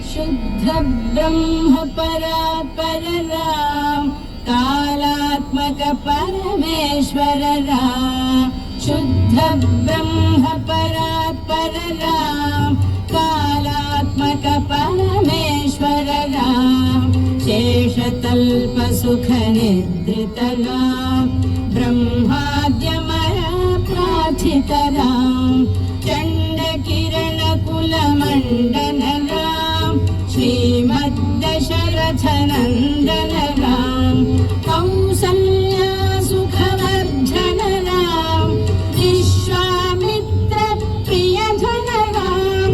शुद्ध ब्रह्म परात्पर राम, कालात्मक परमेश्वर राम। शुद्ध ब्रह्म परात्पर राम, कालात्मक परमेश्वर राम। शेषतल्प सुख निद्रित राम, ब्रह्माद्यमय प्रार्थित राम। चंड किरण कुल मंडन राम, श्रीमद्दशरथ नंदन राम। कौसल्या सुखवर्धन राम, विश्वामित्र प्रियधन राम।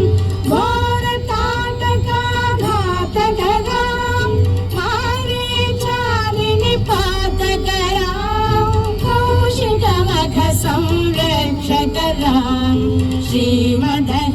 घोरताटका घातक राम, मारीचारि निपातक राम। कौशिक मख संरक्षक राम, श्रीमदहल्योद्धारक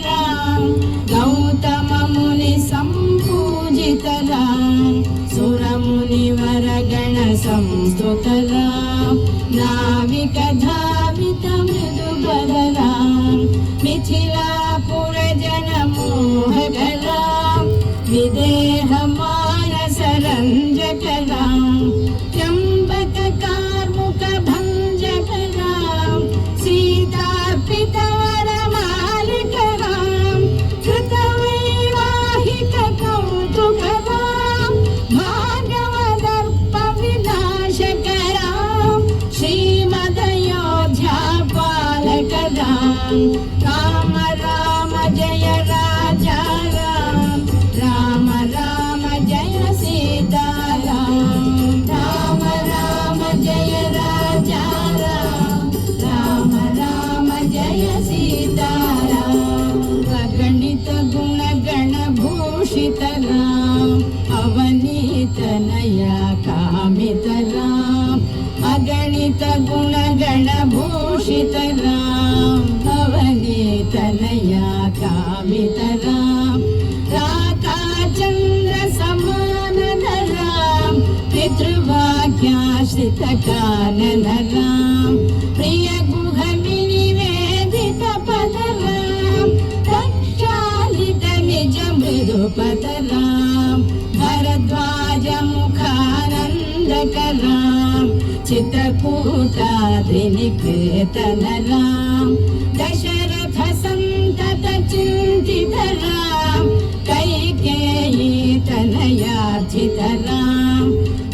राम। गौतम मुनि संपूजित राम, सुरमुनिवर गण संस्तुत राम। नाविक धावित मृदुबल राम, मिथिलापुर जन मोहक राम। विदेह मानस रंजक राम, त्र्यंबक कार्मुक भंजक राम। सीतार्पित वरमालिक राम, कृतवैवाहिक कौतुक राम। भागवदर्प विनाशक राम, श्रीमदयोध्या पालक राम। राम राम जय राजा राम, राम राम जय सीता राम। राम राम जय राजा राम, राम राम जय सीता राम। अगणित गुण गण भूषित राम, अवनीत नया कामित राम। अगणित गुण गण भूषित राम, अवनीत नया कामित राम। राका चंद्र समान राम, पितृवाक्याश्रित कानन राम। प्रिय गुह निवेदित पद राम, प्रक्षालित निज मृदुपद राम। भरद्वाज मुखानंदक राम, चित्रकूटाद्रिनिकेतन राम। दशरथ संतत चिंतित राम, कैकेयी तनयार्चित राम।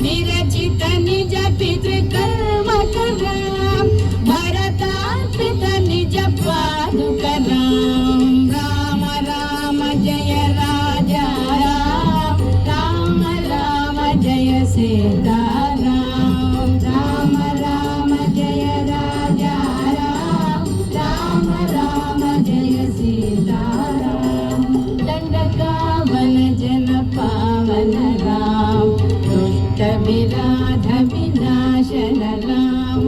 विरचित निज पितृकर्मक राम, भरतार्पित निज पादुक राम। राम राम जय राजा राम, राम राम जय सीता राम। राम राम जय राजा राम, राम राम जय सीता राम। दंडकावन जन पावन राम, दुष्ट विराध विनाशन राम।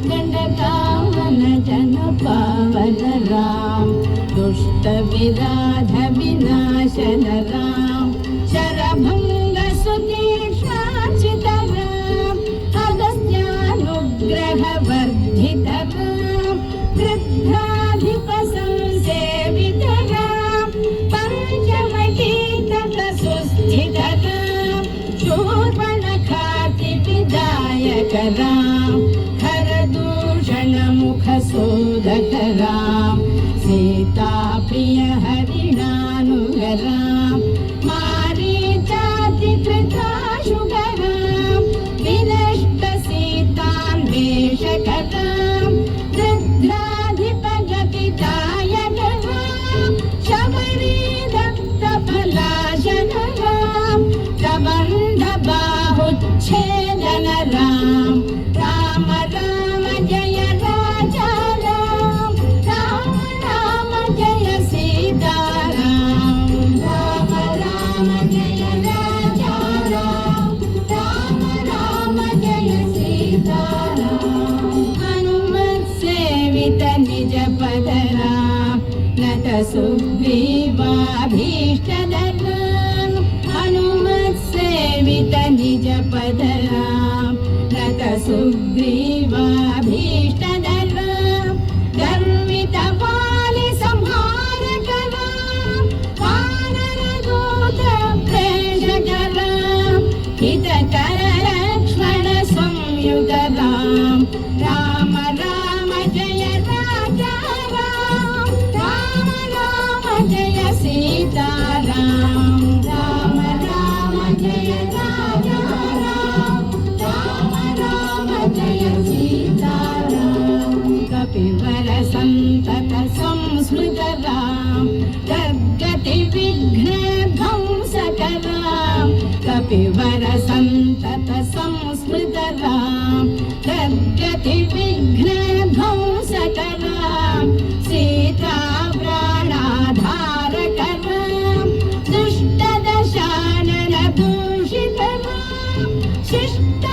दंडकावन जन पावन राम, दुष्ट विराध विनाशन राम। शरभंग सुतीक्ष्णार्चित राम, अगस्त्यानुग्रह वर्धित राम। वृद्धाधिप संसेवित राम, पंचवटी तत सुस्थित राम। शूर्पणखाति विदायक राम, खरदूषण मुख शोधक राम। सीता प्रिय हरिणानुग राम, मारीचाति कृताशुग राम। विनष्ट सीतान्वेषक राम, वृद्धाधिप गतिदायक राम। शबरी दत्त फलाशन राम, प्रबंध बाहुच्छेदन राम। राम राम जय राजा राम, राम राम जय सीता राम। राम राम जय राजा राम, राम राम जय सीता राम। हनुमत सेवित निज पद राम, नत सुग्रीवाभीष्ट राम। हनुमत सेवित निज पद राम, नत सुग्रीवाभीष्ट राम। संयुत राम राम राम जय राजा राम राम राम जय सीता राम राम राम जय राजा राम राम राम जय सीता राम कपिवर संतत संस्मृत राम दुर्गति विघ्न ध्वंसक राम कपिवर संतत संस्मृत राम दुर्गति विघ्न ध्वंसक राम सीता प्राणाधारक राम दुष्ट दशानन दूषित राम शिष्ट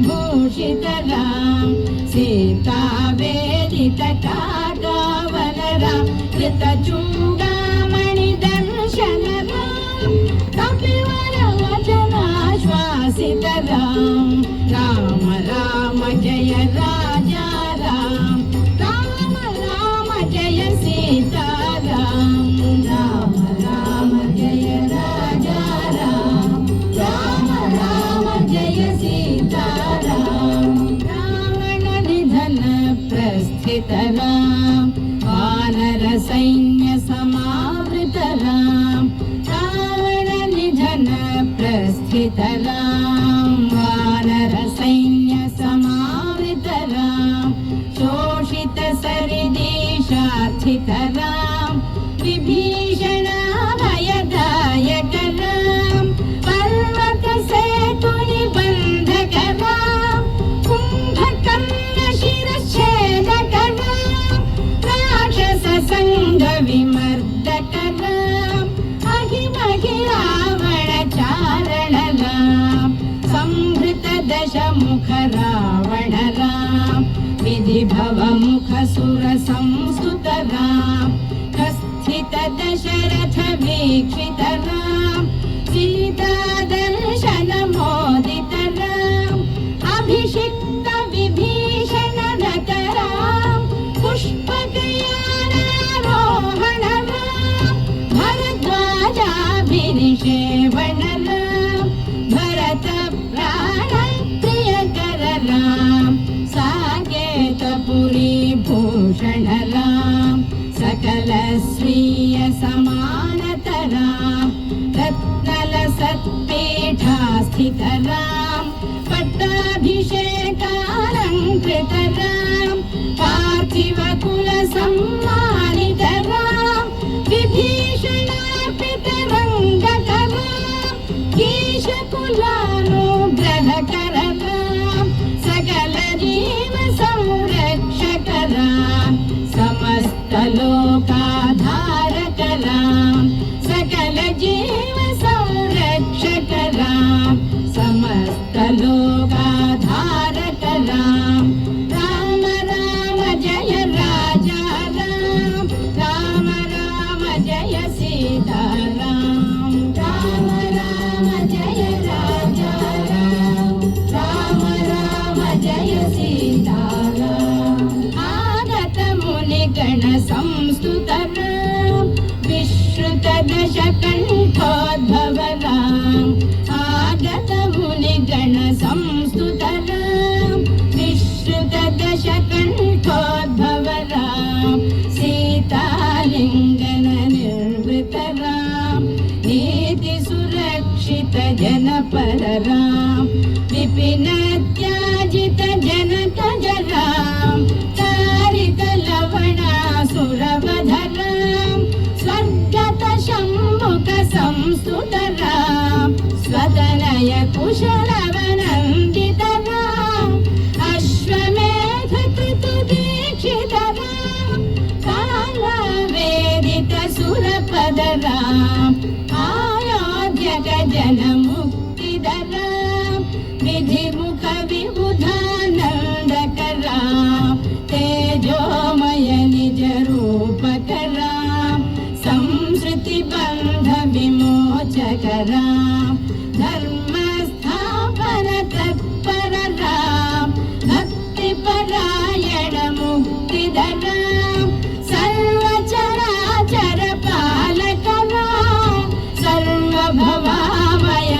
भूषित राम सीता वेदित कागावल राम कृत चूडामणि दर्शन राम कपिवर वचनाश्वासित राम राम राम जय राजा राम राम राम जय सीता राम राम राम जय राजा राम राम राम जय सीता राम रावण निधन प्रस्थित राम वानर सैन्य समावृत राम रावण निधन प्रस्थित राम वानर सैन्य समावृत राम शोषित सरिदेशार्थित राम विभीषण भयदायक राम पर्वत सेतु निबंधक राम कुंभकर्ण शिरच्छेदक राम राक्षस संग विमर्दक राम अहिमहि रावण चारण राम संहृत दशमुख रावण राम विधिभव मुख सुर संस्तुत राम स्थित दशरथ वीक्षित राम सीता दर्शन मोदित राम अभिषिक्त विभीषण रत राम पुष्पकयानारोहण राम भरद्वाजाभिनिषेवण राम भरत प्राण प्रियकर राम साकेतपुरी भूषण राम सकल स्वीय समानत राम रत्नल सत्पीठास्थित राम पट्टाभिषेकालंकृत राम पार्थिव कुल सम्मानित राम विभीषणार्पित रंगक राम केशकुलानुग्रहकर राम सकल जीव संरक्षक राम समस्त लोकाधारक राम सकल जीव संरक्षक राम समस्त लोकाधारक राम राम राम जय राजा राम राम राम जय सीता राम राम राम जय राजा राम राम राम जय सीता राम आगत मुनिगण संस्तुत राम विश्रुत दशकण्ठोद्भव राम आगत मुनिगण संस्तुत राम विश्रुत दशकण्ठोद्भव राम सीतालिङ्गन निर्वृत राम नीति सुरक्षित जनपद राम विपिन त्याजित जनक राम तारिक लवणासुरवध राम स्वर्गत शम्भुक संस्तुत राम स्वतनय कुशलवनन्दित राम अश्वमेध कृतु दीक्षित राम कालवेदित सुरपद राम आयोध्य गजन मुक्तिद राम विधिमुख विबुधानन्दक राम तेजोमय निज रूपक राम संस्कृति बंध विमोचक राम धर्म स्थापन तत्पर राम भक्ति परायण मुक्तिद राम सर्वचराचर पालक राम सर्वभवामय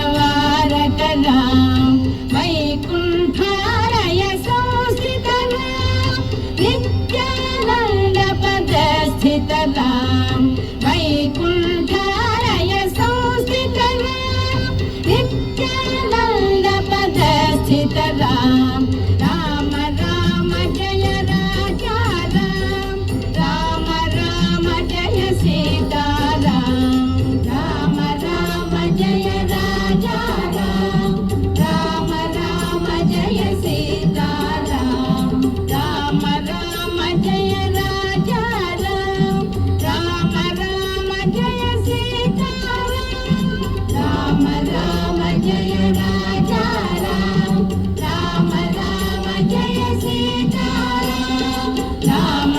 రామ్ రామ రామ జయ రాజా రామ్ రామ రామ జయ సీతారాం రామ రామ జయ రాజా రామ్ రామ రామ జయ సీతారాం రామ రామ జయ రాజా రామ్ రామ రామ జయ సీతారాం రామ రామ జయ రాజా రామ్ రామ రామ జయ సీతారాం రామ